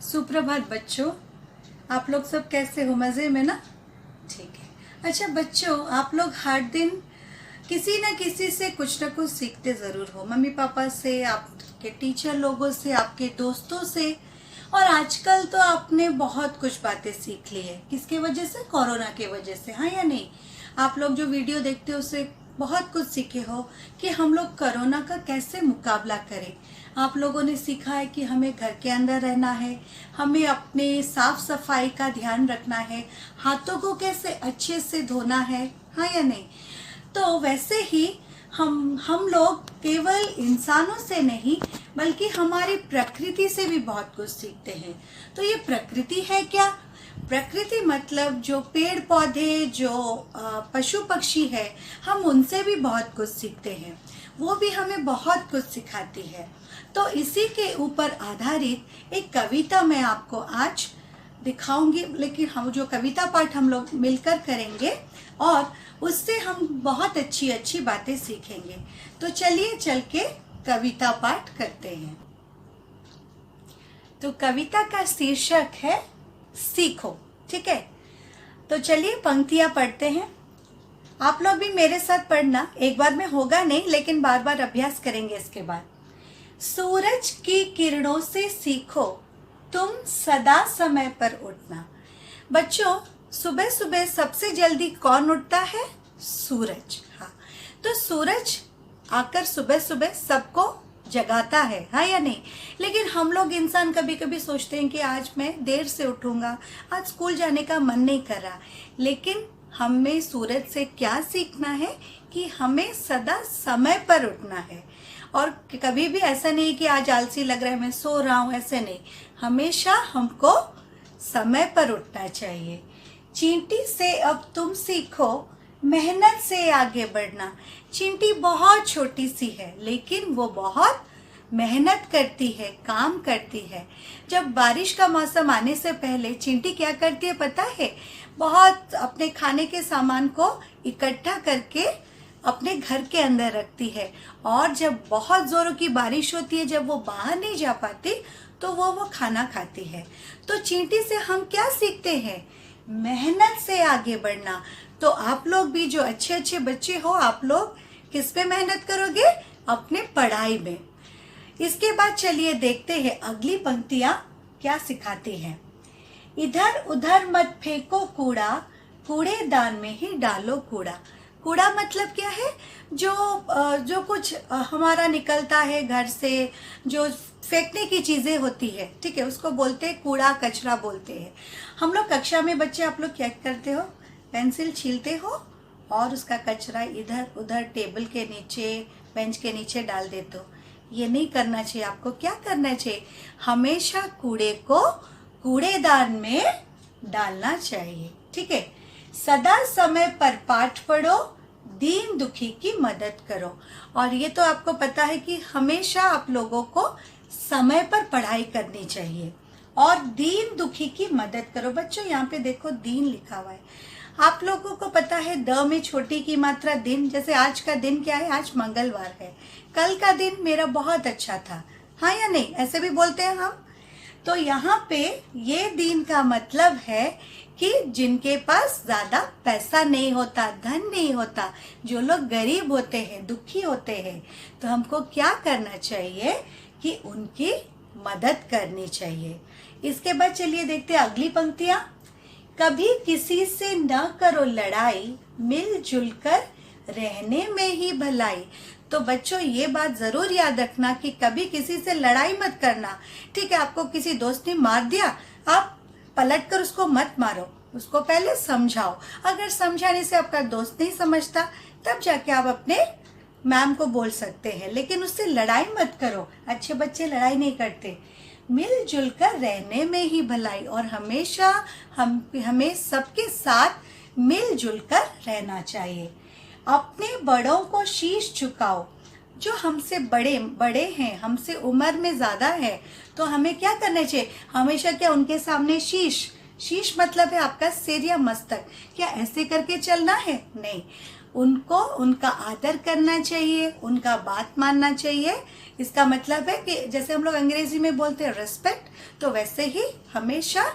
सुप्रभात बच्चों, आप लोग सब कैसे हो? मज़े में ना? ठीक है। अच्छा बच्चों, आप लोग हर दिन किसी न किसी से कुछ न कुछ सीखते ज़रूर हो। मम्मी पापा से, आपके टीचर लोगों से, आपके दोस्तों से। और आजकल तो आपने बहुत कुछ बातें सीख ली है। किसके वजह से? कोरोना के वजह से, हाँ या नहीं? आप लोग जो वीडियो देखते हो उससे बहुत कुछ सीखे हो कि हम लोग कोरोना का कैसे मुकाबला करें। आप लोगों ने सीखा है कि हमें घर के अंदर रहना है, हमें अपने साफ सफाई का ध्यान रखना है, हाथों को कैसे अच्छे से धोना है, हाँ या नहीं? तो वैसे ही हम लोग केवल इंसानों से नहीं बल्कि हमारी प्रकृति से भी बहुत कुछ सीखते हैं। तो ये प्रकृति है क्या? प्रकृति मतलब जो पेड़ पौधे, जो पशु पक्षी है, हम उनसे भी बहुत कुछ सीखते हैं। वो भी हमें बहुत कुछ सिखाती है। तो इसी के ऊपर आधारित एक कविता मैं आपको आज दिखाऊंगी, लेकिन हम जो कविता पाठ हम लोग मिलकर करेंगे और उससे हम बहुत अच्छी अच्छी बातें सीखेंगे। तो चलिए चल के कविता पाठ करते हैं। तो कविता का शीर्षक है सीखो, ठीक है? तो चलिए पंक्तियां पढ़ते हैं। आप लोग भी मेरे साथ पढ़ना, एक बार में होगा नहीं लेकिन बार बार अभ्यास करेंगे इसके बाद। सूरज की किरणों से सीखो तुम सदा समय पर उठना। बच्चों, सुबह सुबह सबसे जल्दी कौन उठता है? सूरज। हाँ, तो सूरज आकर सुबह सुबह सबको जगाता है, हाँ या नहीं? लेकिन हम लोग इंसान कभी कभी सोचते हैं कि आज मैं देर से उठूंगा, आज स्कूल जाने का मन नहीं कर रहा। लेकिन हमें सूरज से क्या सीखना है कि हमें सदा समय पर उठना है। और कभी भी ऐसा नहीं कि आज आलसी लग रहा है मैं सो रहा हूँ, ऐसे नहीं। हमेशा हमको समय पर उठना चाहिए। चींटी से अब तुम सीखो मेहनत से आगे बढ़ना। चींटी बहुत छोटी सी है लेकिन वो बहुत मेहनत करती है, काम करती है। जब बारिश का मौसम आने से पहले चींटी क्या करती है पता है? बहुत अपने खाने के सामान को इकट्ठा करके अपने घर के अंदर रखती है। और जब बहुत जोरों की बारिश होती है, जब वो बाहर नहीं जा पाती, तो वो खाना खाती है। तो चींटी से हम क्या सीखते हैं? मेहनत से आगे बढ़ना। तो आप लोग भी जो अच्छे अच्छे बच्चे हो, आप लोग किस पे मेहनत करोगे? अपने पढ़ाई में। इसके बाद चलिए देखते हैं अगली पंक्तियां क्या सिखाती हैं। इधर उधर मत फेंको कूड़ा, कूड़ेदान में ही डालो कूड़ा। कूड़ा मतलब क्या है? जो कुछ हमारा निकलता है घर से, जो फेंकने की चीजें होती है, ठीक है, उसको बोलते हैं कूड़ा, कचरा बोलते हैं। हम लोग कक्षा में बच्चे, आप लोग क्या करते हो? पेंसिल छीलते हो और उसका कचरा इधर उधर टेबल के नीचे, बेंच के नीचे डाल देते हो। ये नहीं करना चाहिए। आपको क्या करना चाहिए? हमेशा कूड़े को कूड़ेदान में डालना चाहिए, ठीक है? सदा समय पर पाठ पढ़ो, दीन दुखी की मदद करो। और ये तो आपको पता है कि हमेशा आप लोगों को समय पर पढ़ाई करनी चाहिए और दीन दुखी की मदद करो। बच्चों यहाँ पे देखो दीन लिखा हुआ है। आप लोगों को पता है द में छोटी की मात्रा दिन। जैसे आज का दिन क्या है? आज मंगलवार है। कल का दिन मेरा बहुत अच्छा था, हाँ या नहीं? ऐसे भी बोलते हैं हम। तो यहाँ पे ये दिन का मतलब है कि जिनके पास ज्यादा पैसा नहीं होता, धन नहीं होता, जो लोग गरीब होते हैं, दुखी होते हैं, तो हमको क्या करना चाहिए कि उनकी मदद करनी चाहिए। इसके बाद चलिए देखते हैं अगली पंक्तियां। कभी किसी से न करो लड़ाई, मिलजुल कर रहने में ही भलाई। तो बच्चों ये बात जरूर याद रखना कि कभी किसी से लड़ाई मत करना, ठीक है? आपको किसी दोस्त ने मार दिया, आप पलट कर उसको मत मारो, उसको पहले समझाओ। अगर समझाने से आपका दोस्त नहीं समझता, तब जाके आप अपने मैम को बोल सकते हैं, लेकिन उससे लड़ाई मत करो। अच्छे बच्चे लड़ाई नहीं करते। मिलजुल कर रहने में ही भलाई। और हमेशा हमें सबके साथ मिलजुल कर रहना चाहिए। अपने बड़ों को शीश झुकाओ। जो हमसे बड़े हैं, हमसे उम्र में ज्यादा है, तो हमें क्या करना चाहिए? हमेशा क्या उनके सामने शीश शीश मतलब है आपका सिर या मस्तक। क्या ऐसे करके चलना है? नहीं, उनको उनका आदर करना चाहिए, उनका बात मानना चाहिए। इसका मतलब है कि जैसे हम लोग अंग्रेजी में बोलते हैं रेस्पेक्ट, तो वैसे ही हमेशा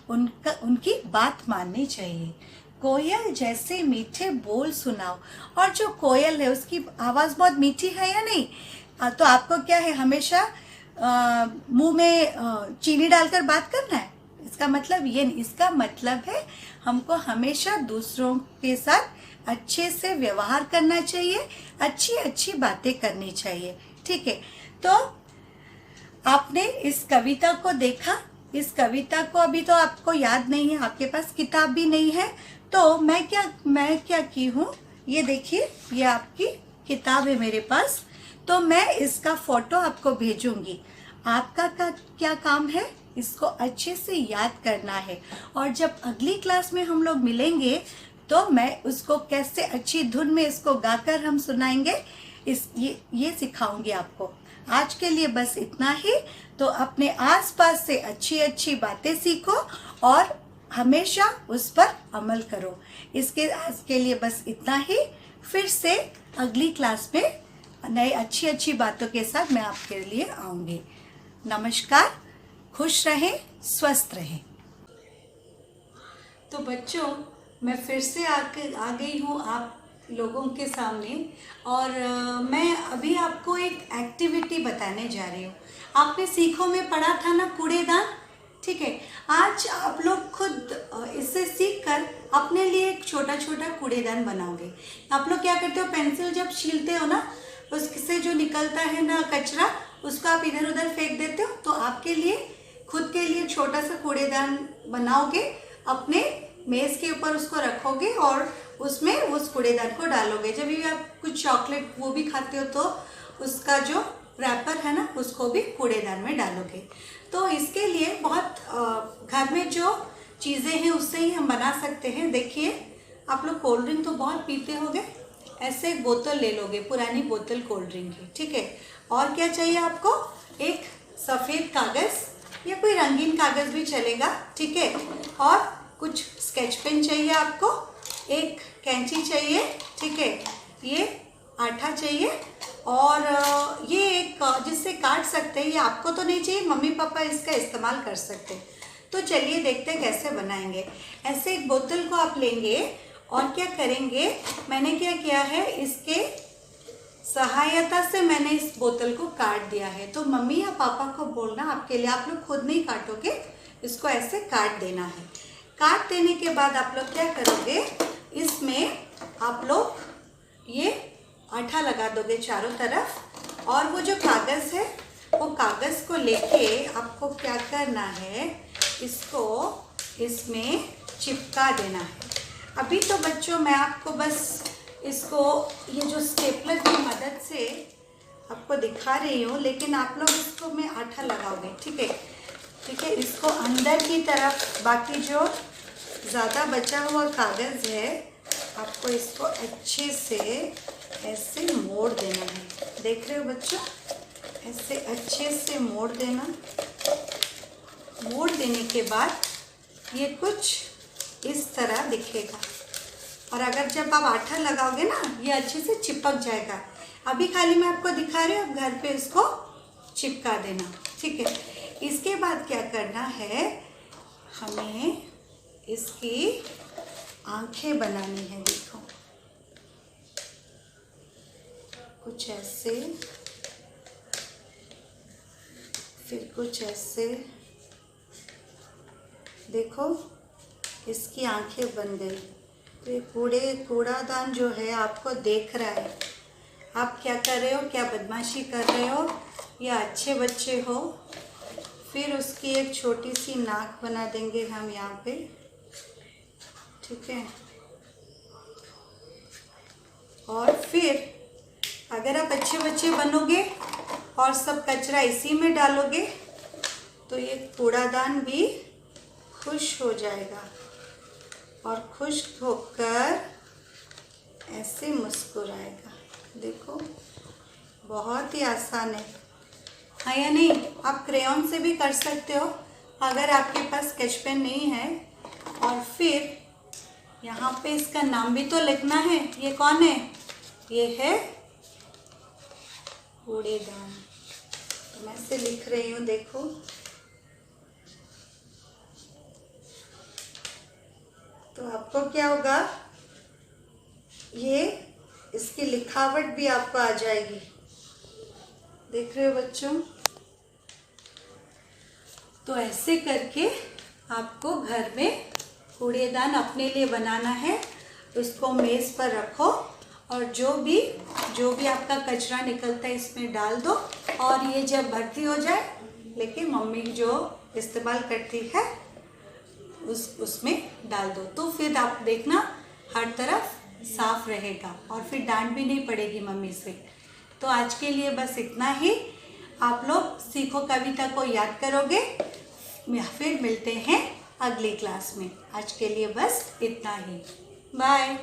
उनकी बात माननी चाहिए। कोयल जैसे मीठे बोल सुनाओ। और जो कोयल है उसकी आवाज़ बहुत मीठी है या नहीं? तो आपको क्या है, हमेशा मुंह में चीनी डालकर बात करना है? इसका मतलब ये नहीं। इसका मतलब है हमको हमेशा दूसरों के साथ अच्छे से व्यवहार करना चाहिए, अच्छी अच्छी बातें करनी चाहिए। ठीक है, तो आपने इस कविता को देखा। इस कविता को अभी तो आपको याद नहीं है, आपके पास किताब भी नहीं है, तो मैं क्या की हूँ, ये देखिए, ये आपकी किताब है मेरे पास। तो मैं इसका फोटो आपको भेजूंगी। आपका क्या काम है, इसको अच्छे से याद करना है। और जब अगली क्लास में हम लोग मिलेंगे तो मैं उसको कैसे अच्छी धुन में इसको गाकर हम सुनाएंगे, ये सिखाऊंगी आपको। आज के लिए बस इतना ही। तो अपने आसपास से अच्छी अच्छी बातें सीखो और हमेशा उस पर अमल करो। आज के लिए बस इतना ही। फिर से अगली क्लास में नई अच्छी अच्छी बातों के साथ मैं आपके लिए आऊंगी। नमस्कार, खुश रहें, स्वस्थ रहें। तो बच्चों, मैं फिर से आ गई हूँ आप लोगों के सामने, और मैं अभी आपको एक एक्टिविटी बताने जा रही हूँ। आपने सीखो में पढ़ा था ना, कूड़ेदान। ठीक है, आज आप लोग खुद इससे सीखकर अपने लिए एक छोटा छोटा कूड़ेदान बनाओगे। आप लोग क्या करते हो, पेंसिल जब छीलते हो ना, उससे जो निकलता है ना कचरा, उसको आप इधर उधर फेंक देते हो। तो आपके लिए, खुद के लिए छोटा सा कूड़ेदान बनाओगे, अपने मेज़ के ऊपर उसको रखोगे और उसमें उस कूड़ेदान को डालोगे। जब भी आप कुछ चॉकलेट वो भी खाते हो तो उसका जो रैपर है ना, उसको भी कूड़ेदान में डालोगे। तो इसके लिए बहुत घर में जो चीज़ें हैं उससे ही हम बना सकते हैं। देखिए, आप लोग कोल्ड ड्रिंक तो बहुत पीते होंगे। ऐसे एक बोतल ले लोगे, पुरानी बोतल कोल्ड ड्रिंक की। ठीक है, और क्या चाहिए आपको, एक सफ़ेद कागज़ या कोई रंगीन कागज़ भी चलेगा। ठीक है, और कुछ स्केच पेन चाहिए आपको, एक कैंची चाहिए। ठीक है, ये आटा चाहिए, और ये एक जिससे काट सकते हैं। ये आपको तो नहीं चाहिए, मम्मी पापा इसका इस्तेमाल कर सकते हैं। तो चलिए देखते हैं कैसे बनाएंगे। ऐसे एक बोतल को आप लेंगे और क्या करेंगे, मैंने क्या किया है, इसके सहायता से मैंने इस बोतल को काट दिया है। तो मम्मी या पापा को बोलना आपके लिए, आप लोग खुद नहीं काटोगे, इसको ऐसे काट देना है। काट देने के बाद आप लोग क्या करोगे, इसमें आप लोग ये आटा लगा दोगे चारों तरफ, और वो जो कागज़ है, वो कागज़ को लेके आपको क्या करना है, इसको इसमें चिपका देना है। अभी तो बच्चों मैं आपको बस इसको ये जो स्टेपलर की मदद से आपको दिखा रही हूँ, लेकिन आप लोग इसको में आटा लगाओगे। ठीक है, ठीक है, इसको अंदर की तरफ, बाकी जो ज़्यादा बचा हुआ कागज़ है, आपको इसको अच्छे से ऐसे मोड़ देना है। देख रहे हो बच्चों, ऐसे अच्छे से मोड़ देना। मोड़ देने के बाद ये कुछ इस तरह दिखेगा, और अगर जब आप आटा लगाओगे ना, ये अच्छे से चिपक जाएगा। अभी खाली मैं आपको दिखा रही हूँ, आप घर पे इसको चिपका देना। ठीक है, इसके बाद क्या करना है, हमें इसकी आंखें बनानी है। देखो, कुछ ऐसे, फिर कुछ ऐसे। देखो, इसकी आंखें बन गई। तो ये कूड़ादान जो है आपको देख रहा है। आप क्या कर रहे हो, क्या बदमाशी कर रहे हो, या अच्छे बच्चे हो। फिर उसकी एक छोटी सी नाक बना देंगे हम यहाँ पे। ठीक है, और फिर अगर आप अच्छे बच्चे बनोगे और सब कचरा इसी में डालोगे, तो ये कूड़ादान भी खुश हो जाएगा, और खुश होकर ऐसे मुस्कुराएगा। देखो, बहुत ही आसान है, या नहीं? आप क्रेयॉन से भी कर सकते हो। अगर आपके पास स्केच पेन नहीं है और फिर यहाँ पे इसका नाम भी तो लिखना है। ये कौन है? ये है कूड़ेदान। तो मैं इसे लिख रही हूँ, देखो। तो आपको क्या होगा, ये इसकी लिखावट भी आपको आ जाएगी। देख रहे हो बच्चों? तो ऐसे करके आपको घर में कूड़ेदान अपने लिए बनाना है। उसको मेज़ पर रखो और जो भी आपका कचरा निकलता है इसमें डाल दो। और ये जब भर्ती हो जाए, लेकिन मम्मी जो इस्तेमाल करती है उसमें डाल दो। तो फिर आप देखना हर तरफ साफ रहेगा और फिर डांट भी नहीं पड़ेगी मम्मी से। तो आज के लिए बस इतना ही। आप लोग सीखो कविता को याद करोगे। फिर मिलते हैं अगली क्लास में। आज के लिए बस इतना ही। बाय।